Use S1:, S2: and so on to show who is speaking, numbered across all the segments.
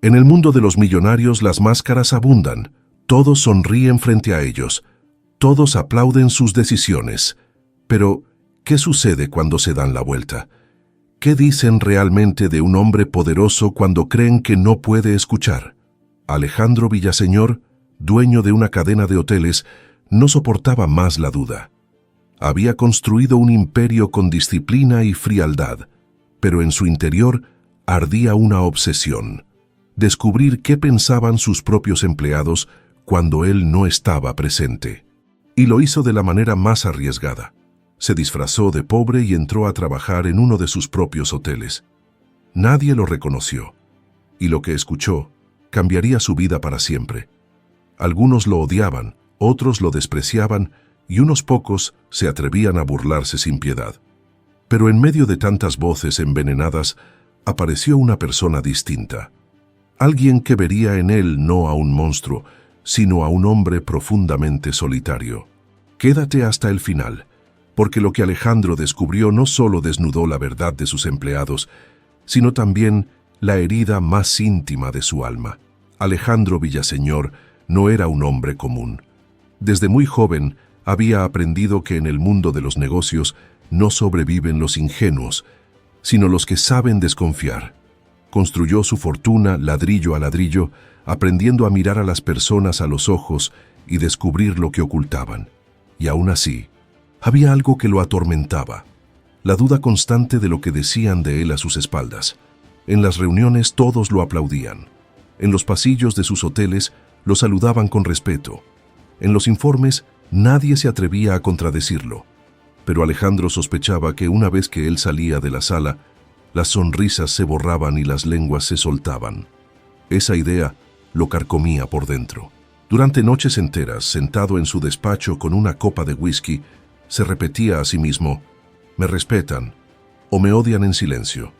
S1: En el mundo de los millonarios las máscaras abundan. Todos sonríen frente a ellos. Todos aplauden sus decisiones. Pero, ¿qué sucede cuando se dan la vuelta? ¿Qué dicen realmente de un hombre poderoso cuando creen que no puede escuchar? Alejandro Villaseñor, dueño de una cadena de hoteles, no soportaba más la duda. Había construido un imperio con disciplina y frialdad, pero en su interior ardía una obsesión: descubrir qué pensaban sus propios empleados cuando él no estaba presente. Y lo hizo de la manera más arriesgada. Se disfrazó de pobre y entró a trabajar en uno de sus propios hoteles. Nadie lo reconoció, y lo que escuchó cambiaría su vida para siempre. Algunos lo odiaban, otros lo despreciaban, y unos pocos se atrevían a burlarse sin piedad. Pero en medio de tantas voces envenenadas, apareció una persona distinta. Alguien que vería en él no a un monstruo, sino a un hombre profundamente solitario. Quédate hasta el final, porque lo que Alejandro descubrió no solo desnudó la verdad de sus empleados, sino también la herida más íntima de su alma. Alejandro Villaseñor no era un hombre común. Desde muy joven había aprendido que en el mundo de los negocios no sobreviven los ingenuos, sino los que saben desconfiar. Construyó su fortuna ladrillo a ladrillo, aprendiendo a mirar a las personas a los ojos y descubrir lo que ocultaban. Y aún así, había algo que lo atormentaba: la duda constante de lo que decían de él a sus espaldas. En las reuniones todos lo aplaudían. En los pasillos de sus hoteles lo saludaban con respeto. En los informes nadie se atrevía a contradecirlo. Pero Alejandro sospechaba que una vez que él salía de la sala, las sonrisas se borraban y las lenguas se soltaban. Esa idea lo carcomía por dentro. Durante noches enteras, sentado en su despacho con una copa de whisky, se repetía a sí mismo: «Me respetan o me odian en silencio»,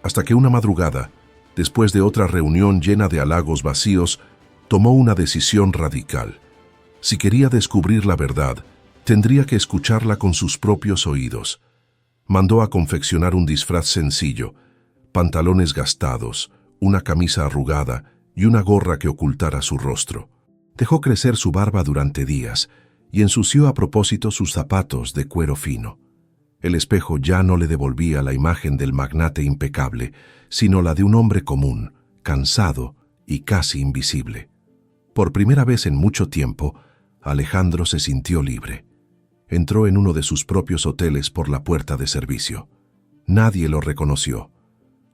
S1: hasta que una madrugada, después de otra reunión llena de halagos vacíos, tomó una decisión radical. Si quería descubrir la verdad, tendría que escucharla con sus propios oídos. Mandó a confeccionar un disfraz sencillo: pantalones gastados, una camisa arrugada y una gorra que ocultara su rostro. Dejó crecer su barba durante días y ensució a propósito sus zapatos de cuero fino. El espejo ya no le devolvía la imagen del magnate impecable, sino la de un hombre común, cansado y casi invisible. Por primera vez en mucho tiempo, Alejandro se sintió libre. Entró en uno de sus propios hoteles por la puerta de servicio. Nadie lo reconoció.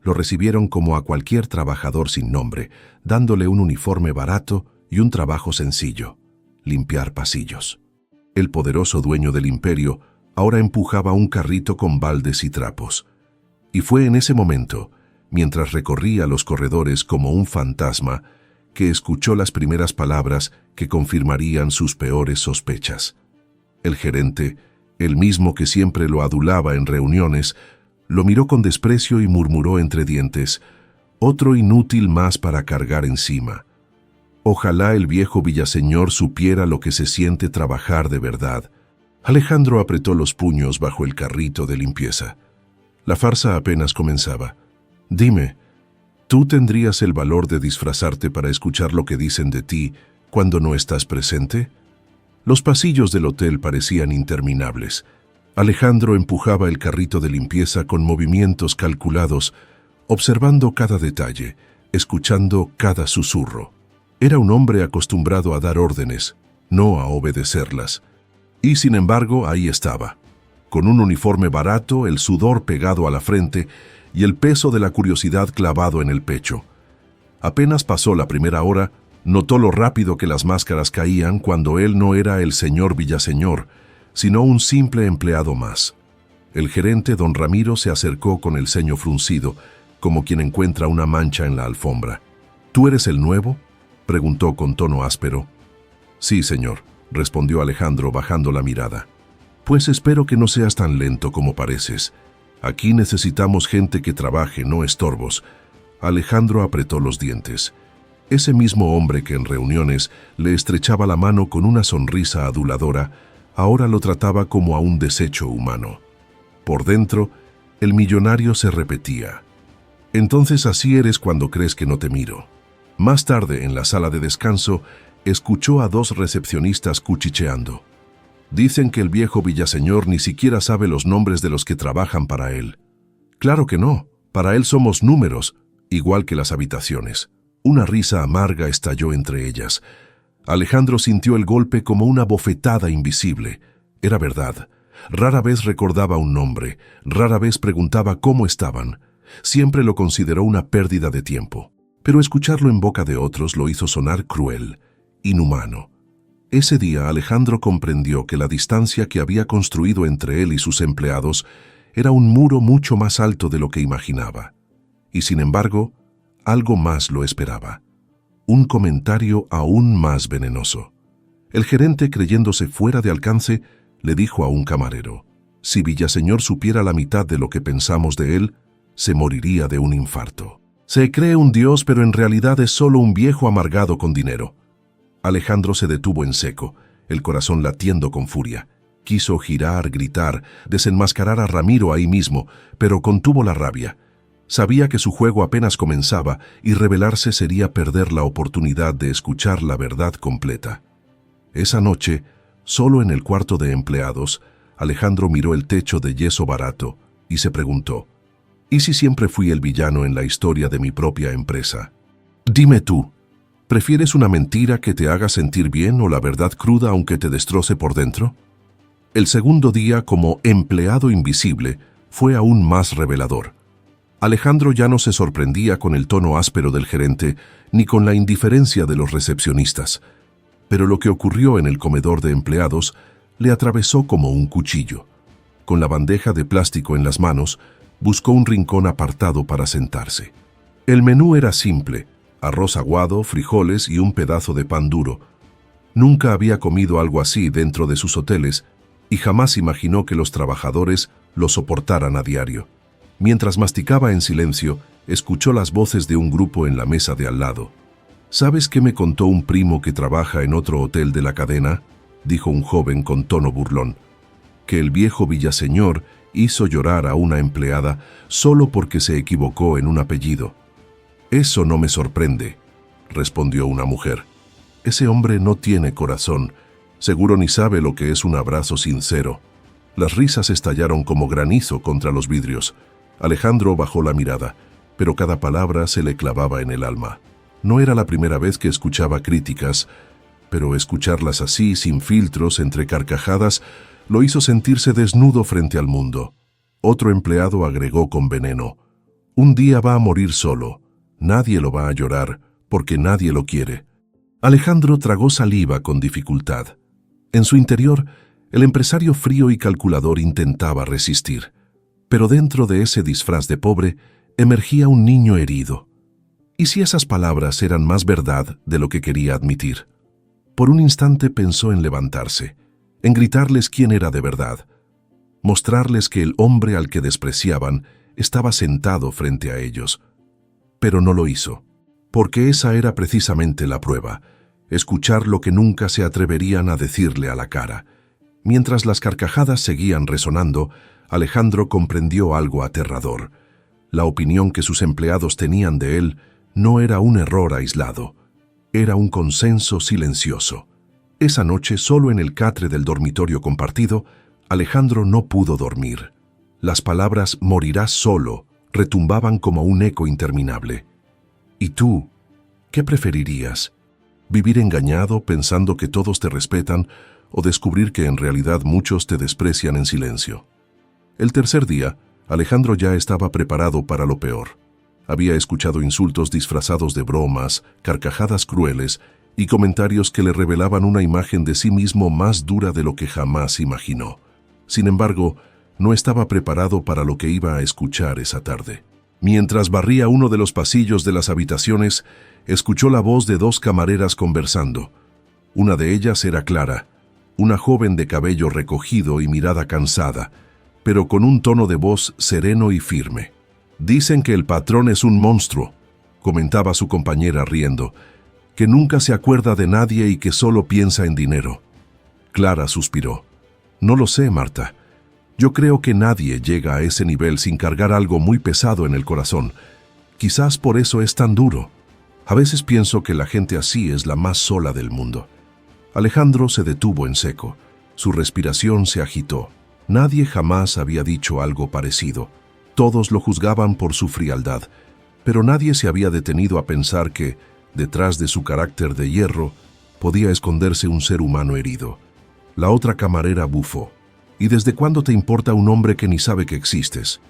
S1: Lo recibieron como a cualquier trabajador sin nombre, dándole un uniforme barato y un trabajo sencillo: limpiar pasillos. El poderoso dueño del imperio ahora empujaba un carrito con baldes y trapos. Y fue en ese momento, mientras recorría los corredores como un fantasma, que escuchó las primeras palabras que confirmarían sus peores sospechas. El gerente, el mismo que siempre lo adulaba en reuniones, lo miró con desprecio y murmuró entre dientes: «Otro inútil más para cargar encima». Ojalá el viejo Villaseñor supiera lo que se siente trabajar de verdad. Alejandro apretó los puños bajo el carrito de limpieza. La farsa apenas comenzaba. «Dime, ¿tú tendrías el valor de disfrazarte para escuchar lo que dicen de ti cuando no estás presente?» Los pasillos del hotel parecían interminables. Alejandro empujaba el carrito de limpieza con movimientos calculados, observando cada detalle, escuchando cada susurro. Era un hombre acostumbrado a dar órdenes, no a obedecerlas. Y sin embargo, ahí estaba, con un uniforme barato, el sudor pegado a la frente y el peso de la curiosidad clavado en el pecho. Apenas pasó la primera hora, notó lo rápido que las máscaras caían cuando él no era el señor Villaseñor, sino un simple empleado más. El gerente, don Ramiro, se acercó con el ceño fruncido, como quien encuentra una mancha en la alfombra. «¿Tú eres el nuevo?», preguntó con tono áspero. «Sí, señor», respondió Alejandro bajando la mirada. «Pues espero que no seas tan lento como pareces. Aquí necesitamos gente que trabaje, no estorbos». Alejandro apretó los dientes. Ese mismo hombre que en reuniones le estrechaba la mano con una sonrisa aduladora, ahora lo trataba como a un desecho humano. Por dentro, el millonario se repetía: «Entonces así eres cuando crees que no te miro». Más tarde, en la sala de descanso, escuchó a dos recepcionistas cuchicheando. Dicen que el viejo Villaseñor ni siquiera sabe los nombres de los que trabajan para él. Claro que no, para él somos números, igual que las habitaciones. Una risa amarga estalló entre ellas. Alejandro sintió el golpe como una bofetada invisible. Era verdad. Rara vez recordaba un nombre, rara vez preguntaba cómo estaban. Siempre lo consideró una pérdida de tiempo. Pero escucharlo en boca de otros lo hizo sonar cruel, inhumano. Ese día Alejandro comprendió que la distancia que había construido entre él y sus empleados era un muro mucho más alto de lo que imaginaba. Y sin embargo, algo más lo esperaba. Un comentario aún más venenoso. El gerente, creyéndose fuera de alcance, le dijo a un camarero: si Villaseñor supiera la mitad de lo que pensamos de él, se moriría de un infarto. Se cree un dios, pero en realidad es solo un viejo amargado con dinero. Alejandro se detuvo en seco, el corazón latiendo con furia. Quiso girar, gritar, desenmascarar a Ramiro ahí mismo, pero contuvo la rabia. Sabía que su juego apenas comenzaba y rebelarse sería perder la oportunidad de escuchar la verdad completa. Esa noche, solo en el cuarto de empleados, Alejandro miró el techo de yeso barato y se preguntó: ¿y si siempre fui el villano en la historia de mi propia empresa? Dime tú, ¿prefieres una mentira que te haga sentir bien o la verdad cruda aunque te destroce por dentro? El segundo día como empleado invisible fue aún más revelador. Alejandro ya no se sorprendía con el tono áspero del gerente ni con la indiferencia de los recepcionistas, pero lo que ocurrió en el comedor de empleados le atravesó como un cuchillo. Con la bandeja de plástico en las manos, buscó un rincón apartado para sentarse. El menú era simple: arroz aguado, frijoles y un pedazo de pan duro. Nunca había comido algo así dentro de sus hoteles y jamás imaginó que los trabajadores lo soportaran a diario. Mientras masticaba en silencio, escuchó las voces de un grupo en la mesa de al lado. ¿Sabes qué me contó un primo que trabaja en otro hotel de la cadena?, dijo un joven con tono burlón. Que el viejo Villaseñor hizo llorar a una empleada solo porque se equivocó en un apellido. Eso no me sorprende, respondió una mujer. Ese hombre no tiene corazón, seguro ni sabe lo que es un abrazo sincero. Las risas estallaron como granizo contra los vidrios. Alejandro bajó la mirada, pero cada palabra se le clavaba en el alma. No era la primera vez que escuchaba críticas, pero escucharlas así, sin filtros, entre carcajadas, lo hizo sentirse desnudo frente al mundo. Otro empleado agregó con veneno: un día va a morir solo. Nadie lo va a llorar, porque nadie lo quiere. Alejandro tragó saliva con dificultad. En su interior, el empresario frío y calculador intentaba resistir. Pero dentro de ese disfraz de pobre, emergía un niño herido. ¿Y si esas palabras eran más verdad de lo que quería admitir? Por un instante pensó en levantarse, en gritarles quién era de verdad, mostrarles que el hombre al que despreciaban estaba sentado frente a ellos. Pero no lo hizo, porque esa era precisamente la prueba: escuchar lo que nunca se atreverían a decirle a la cara. Mientras las carcajadas seguían resonando, Alejandro comprendió algo aterrador. La opinión que sus empleados tenían de él no era un error aislado, era un consenso silencioso. Esa noche, solo en el catre del dormitorio compartido, Alejandro no pudo dormir. Las palabras «morirás solo» retumbaban como un eco interminable. ¿Y tú? ¿Qué preferirías? ¿Vivir engañado pensando que todos te respetan o descubrir que en realidad muchos te desprecian en silencio? El tercer día, Alejandro ya estaba preparado para lo peor. Había escuchado insultos disfrazados de bromas, carcajadas crueles y comentarios que le revelaban una imagen de sí mismo más dura de lo que jamás imaginó. Sin embargo, no estaba preparado para lo que iba a escuchar esa tarde. Mientras barría uno de los pasillos de las habitaciones, escuchó la voz de dos camareras conversando. Una de ellas era Clara, una joven de cabello recogido y mirada cansada, pero con un tono de voz sereno y firme. «Dicen que el patrón es un monstruo», comentaba su compañera riendo, «que nunca se acuerda de nadie y que solo piensa en dinero». Clara suspiró. «No lo sé, Marta. Yo creo que nadie llega a ese nivel sin cargar algo muy pesado en el corazón. Quizás por eso es tan duro». A veces pienso que la gente así es la más sola del mundo. Alejandro se detuvo en seco. Su respiración se agitó. Nadie jamás había dicho algo parecido. Todos lo juzgaban por su frialdad, pero nadie se había detenido a pensar que, detrás de su carácter de hierro, podía esconderse un ser humano herido. La otra camarera bufó. «¿Y desde cuándo te importa un hombre que ni sabe que existes?»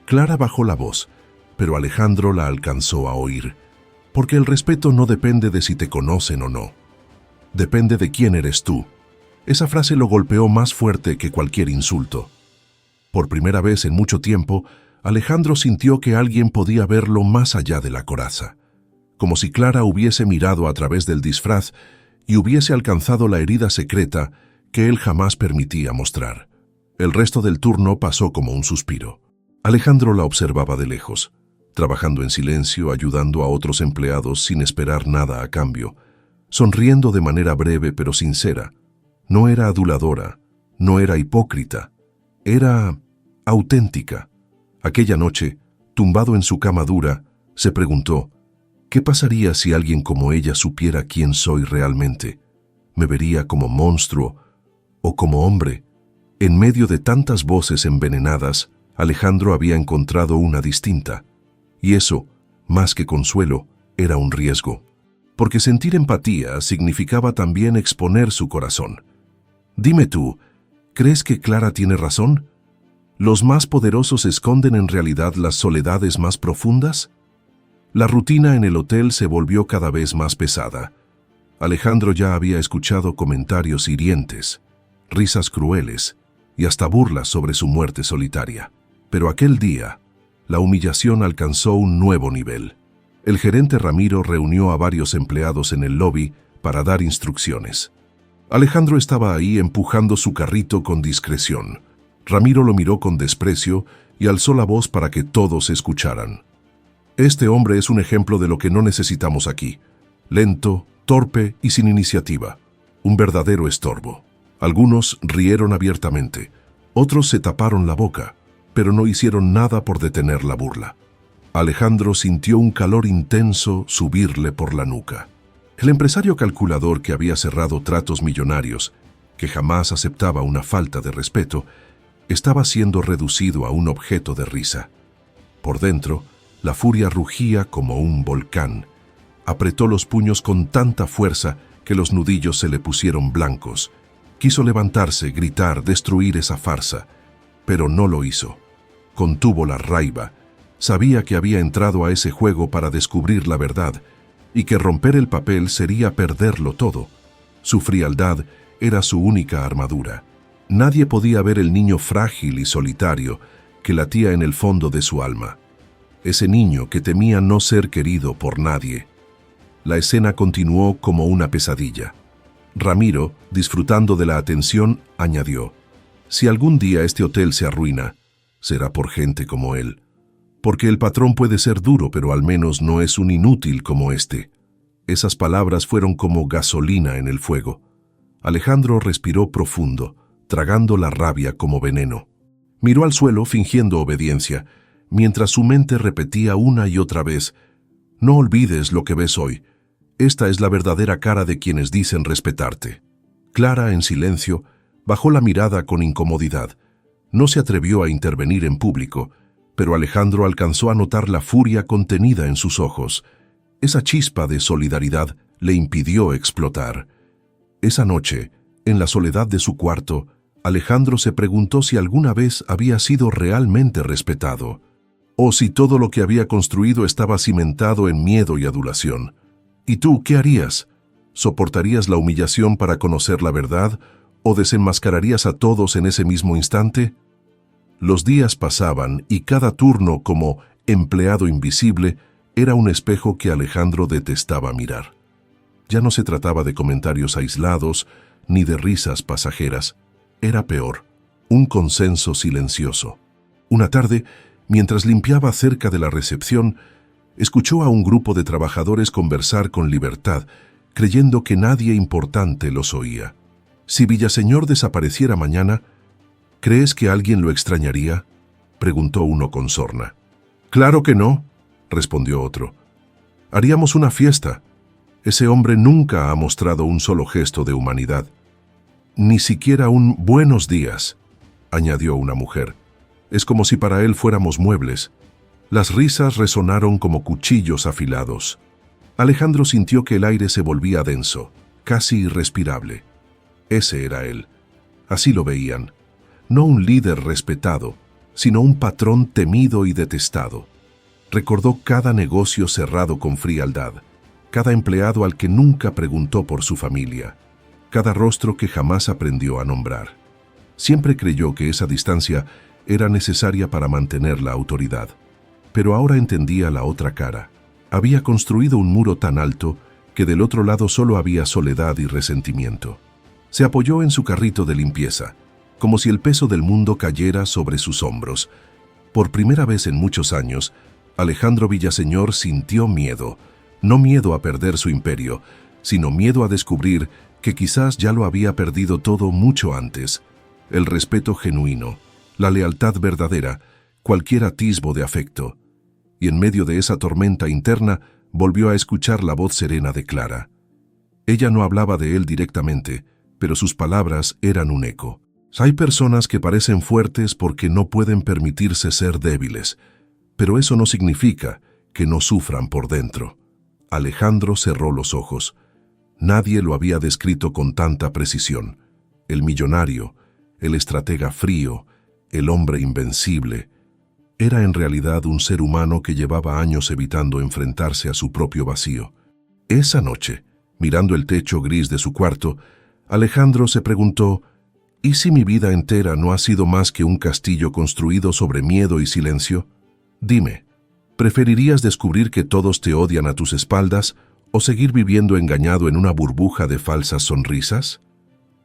S1: Clara bajó la voz, pero Alejandro la alcanzó a oír. «Porque el respeto no depende de si te conocen o no. Depende de quién eres tú». Esa frase lo golpeó más fuerte que cualquier insulto. Por primera vez en mucho tiempo, Alejandro sintió que alguien podía verlo más allá de la coraza. Como si Clara hubiese mirado a través del disfraz y hubiese alcanzado la herida secreta que él jamás permitía mostrar. El resto del turno pasó como un suspiro. Alejandro la observaba de lejos, trabajando en silencio, ayudando a otros empleados sin esperar nada a cambio, sonriendo de manera breve pero sincera. No era aduladora, no era hipócrita, era auténtica. Aquella noche, tumbado en su cama dura, se preguntó, ¿qué pasaría si alguien como ella supiera quién soy realmente? ¿Me vería como monstruo o como hombre? En medio de tantas voces envenenadas, Alejandro había encontrado una distinta. Y eso, más que consuelo, era un riesgo. Porque sentir empatía significaba también exponer su corazón. Dime tú, ¿crees que Clara tiene razón? ¿Los más poderosos esconden en realidad las soledades más profundas? La rutina en el hotel se volvió cada vez más pesada. Alejandro ya había escuchado comentarios hirientes, risas crueles y hasta burlas sobre su muerte solitaria. Pero aquel día, la humillación alcanzó un nuevo nivel. El gerente Ramiro reunió a varios empleados en el lobby para dar instrucciones. Alejandro estaba ahí empujando su carrito con discreción. Ramiro lo miró con desprecio y alzó la voz para que todos escucharan. Este hombre es un ejemplo de lo que no necesitamos aquí. Lento, torpe y sin iniciativa. Un verdadero estorbo. Algunos rieron abiertamente. Otros se taparon la boca, pero no hicieron nada por detener la burla. Alejandro sintió un calor intenso subirle por la nuca. El empresario calculador que había cerrado tratos millonarios, que jamás aceptaba una falta de respeto, estaba siendo reducido a un objeto de risa. Por dentro, la furia rugía como un volcán. Apretó los puños con tanta fuerza que los nudillos se le pusieron blancos. Quiso levantarse, gritar, destruir esa farsa, pero no lo hizo. Contuvo la raiva. Sabía que había entrado a ese juego para descubrir la verdad y que romper el papel sería perderlo todo. Su frialdad era su única armadura. Nadie podía ver el niño frágil y solitario que latía en el fondo de su alma. Ese niño que temía no ser querido por nadie. La escena continuó como una pesadilla. Ramiro, disfrutando de la atención, añadió: «Si algún día este hotel se arruina, será por gente como él. Porque el patrón puede ser duro, pero al menos no es un inútil como este». Esas palabras fueron como gasolina en el fuego. Alejandro respiró profundo, tragando la rabia como veneno. Miró al suelo fingiendo obediencia, mientras su mente repetía una y otra vez: «No olvides lo que ves hoy. Esta es la verdadera cara de quienes dicen respetarte». Clara, en silencio, bajó la mirada con incomodidad. No se atrevió a intervenir en público, pero Alejandro alcanzó a notar la furia contenida en sus ojos. Esa chispa de solidaridad le impidió explotar. Esa noche, en la soledad de su cuarto, Alejandro se preguntó si alguna vez había sido realmente respetado, o si todo lo que había construido estaba cimentado en miedo y adulación. ¿Y tú qué harías? ¿Soportarías la humillación para conocer la verdad o desenmascararías a todos en ese mismo instante? Los días pasaban y cada turno como empleado invisible era un espejo que Alejandro detestaba mirar. Ya no se trataba de comentarios aislados ni de risas pasajeras. Era peor, un consenso silencioso. Una tarde, mientras limpiaba cerca de la recepción, escuchó a un grupo de trabajadores conversar con libertad, creyendo que nadie importante los oía. Si Villaseñor desapareciera mañana, ¿crees que alguien lo extrañaría?, preguntó uno con sorna. «Claro que no», respondió otro. Haríamos una fiesta. Ese hombre nunca ha mostrado un solo gesto de humanidad. Ni siquiera un buenos días, añadió una mujer. Es como si para él fuéramos muebles. Las risas resonaron como cuchillos afilados. Alejandro sintió que el aire se volvía denso, casi irrespirable. Ese era él. Así lo veían. No un líder respetado, sino un patrón temido y detestado. Recordó cada negocio cerrado con frialdad, cada empleado al que nunca preguntó por su familia, cada rostro que jamás aprendió a nombrar. Siempre creyó que esa distancia era necesaria para mantener la autoridad, pero ahora entendía la otra cara. Había construido un muro tan alto que del otro lado solo había soledad y resentimiento. Se apoyó en su carrito de limpieza, como si el peso del mundo cayera sobre sus hombros. Por primera vez en muchos años, Alejandro Villaseñor sintió miedo, no miedo a perder su imperio, sino miedo a descubrir que quizás ya lo había perdido todo mucho antes. El respeto genuino, la lealtad verdadera, cualquier atisbo de afecto. Y en medio de esa tormenta interna, volvió a escuchar la voz serena de Clara. Ella no hablaba de él directamente, pero sus palabras eran un eco. Hay personas que parecen fuertes porque no pueden permitirse ser débiles, pero eso no significa que no sufran por dentro. Alejandro cerró los ojos. Nadie lo había descrito con tanta precisión. El millonario, el estratega frío, el hombre invencible. Era en realidad un ser humano que llevaba años evitando enfrentarse a su propio vacío. Esa noche, mirando el techo gris de su cuarto, Alejandro se preguntó, ¿y si mi vida entera no ha sido más que un castillo construido sobre miedo y silencio? Dime, ¿preferirías descubrir que todos te odian a tus espaldas o seguir viviendo engañado en una burbuja de falsas sonrisas?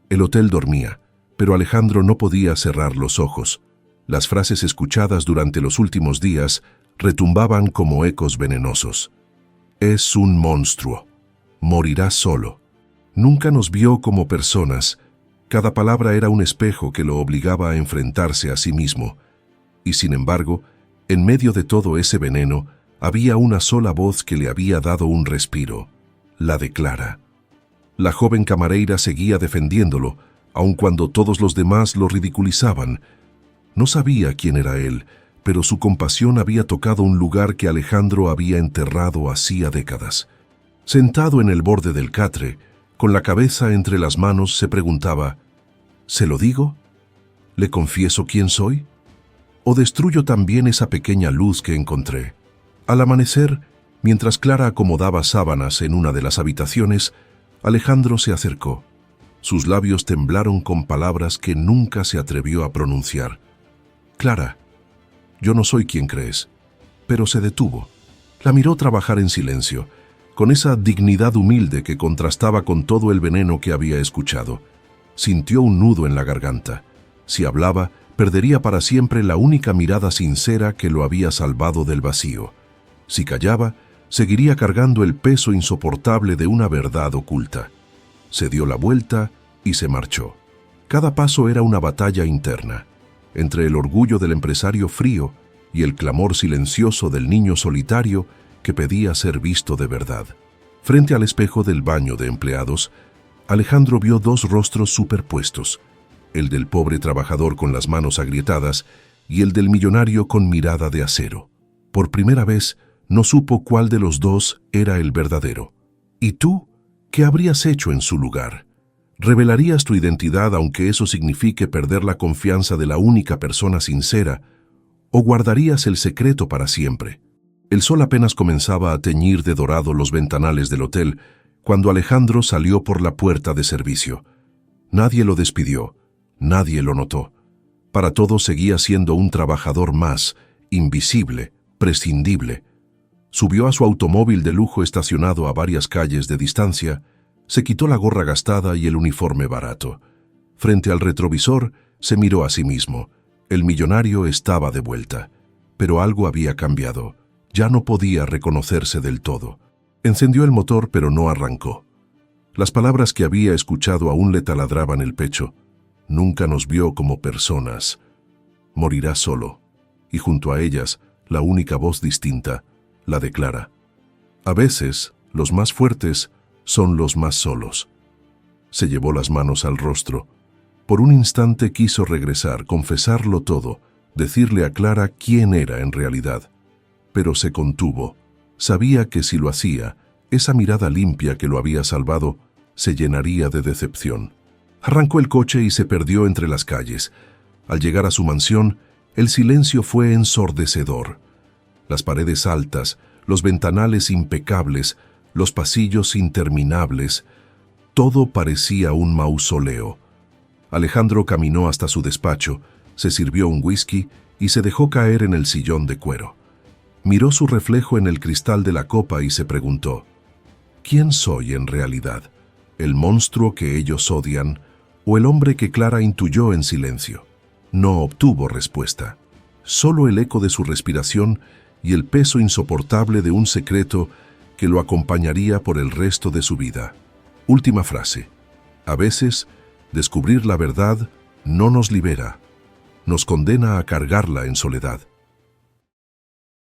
S1: El hotel dormía, pero Alejandro no podía cerrar los ojos. Las frases escuchadas durante los últimos días retumbaban como ecos venenosos. Es un monstruo. Morirá solo. Nunca nos vio como personas. Cada palabra era un espejo que lo obligaba a enfrentarse a sí mismo. Y sin embargo, en medio de todo ese veneno, había una sola voz que le había dado un respiro, la de Clara. La joven camareira seguía defendiéndolo, aun cuando todos los demás lo ridiculizaban. No sabía quién era él, pero su compasión había tocado un lugar que Alejandro había enterrado hacía décadas. Sentado en el borde del catre, con la cabeza entre las manos, se preguntaba, ¿se lo digo? ¿Le confieso quién soy? ¿O destruyo también esa pequeña luz que encontré? Al amanecer, mientras Clara acomodaba sábanas en una de las habitaciones, Alejandro se acercó. Sus labios temblaron con palabras que nunca se atrevió a pronunciar. Clara, yo no soy quien crees. Pero se detuvo. La miró trabajar en silencio, con esa dignidad humilde que contrastaba con todo el veneno que había escuchado. Sintió un nudo en la garganta. Si hablaba, perdería para siempre la única mirada sincera que lo había salvado del vacío. Si callaba, seguiría cargando el peso insoportable de una verdad oculta. Se dio la vuelta y se marchó. Cada paso era una batalla interna, entre el orgullo del empresario frío y el clamor silencioso del niño solitario que pedía ser visto de verdad. Frente al espejo del baño de empleados, Alejandro vio dos rostros superpuestos, el del pobre trabajador con las manos agrietadas y el del millonario con mirada de acero. Por primera vez, no supo cuál de los dos era el verdadero. ¿Y tú? ¿Qué habrías hecho en su lugar? ¿Revelarías tu identidad aunque eso signifique perder la confianza de la única persona sincera? ¿O guardarías el secreto para siempre? El sol apenas comenzaba a teñir de dorado los ventanales del hotel cuando Alejandro salió por la puerta de servicio. Nadie lo despidió, nadie lo notó. Para todos seguía siendo un trabajador más, invisible, prescindible. Subió a su automóvil de lujo estacionado a varias calles de distancia, se quitó la gorra gastada y el uniforme barato. Frente al retrovisor, se miró a sí mismo. El millonario estaba de vuelta, pero algo había cambiado. Ya no podía reconocerse del todo. Encendió el motor, pero no arrancó. Las palabras que había escuchado aún le taladraban el pecho. Nunca nos vio como personas. Morirá solo. Y junto a ellas, la única voz distinta, la de Clara. A veces, los más fuertes son los más solos. Se llevó las manos al rostro. Por un instante quiso regresar, confesarlo todo, decirle a Clara quién era en realidad. Pero se contuvo. Sabía que si lo hacía, esa mirada limpia que lo había salvado se llenaría de decepción. Arrancó el coche y se perdió entre las calles. Al llegar a su mansión, el silencio fue ensordecedor. Las paredes altas, los ventanales impecables, los pasillos interminables, todo parecía un mausoleo. Alejandro caminó hasta su despacho, se sirvió un whisky y se dejó caer en el sillón de cuero. Miró su reflejo en el cristal de la copa y se preguntó, ¿quién soy en realidad? ¿El monstruo que ellos odian o el hombre que Clara intuyó en silencio? No obtuvo respuesta. Solo el eco de su respiración y el peso insoportable de un secreto que lo acompañaría por el resto de su vida. Última frase. A veces, descubrir la verdad no nos libera, nos condena a cargarla en soledad.